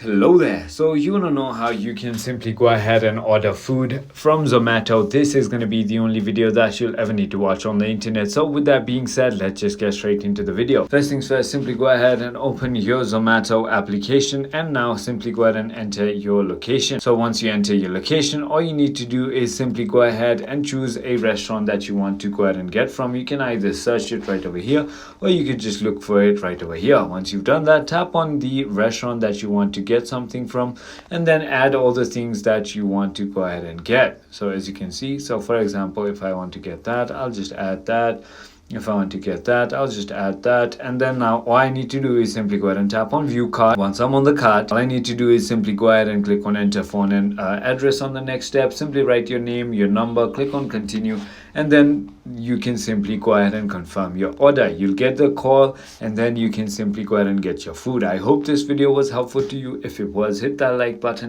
Hello there. So you want to know how you can simply go ahead and order food from Zomato. This is going to be the only video that you'll ever need to watch on the internet. So with that being said, let's just get straight into the video. First things first, simply go ahead and open your Zomato application and now simply go ahead and enter your location. So once you enter your location, all you need to do is simply go ahead and choose a restaurant that you want to go ahead and get from. You can either search it right over here or you could just look for it right over here. Once you've done that, tap on the restaurant that you want to get something from and then add all the things that you want to go ahead and get. So as you can see, so for example, if I want to get that, I'll just add that. If I want to get that, I'll just add that. And then now all I need to do is simply go ahead and tap on view cart. Once I'm on the cart, all I need to do is simply go ahead and click on enter phone and address on the next step. Simply write your name, your number, click on continue, and then you can simply go ahead and confirm your order. You'll get the call and then you can simply go ahead and get your food. I hope this video was helpful to you. If it was, hit that like button.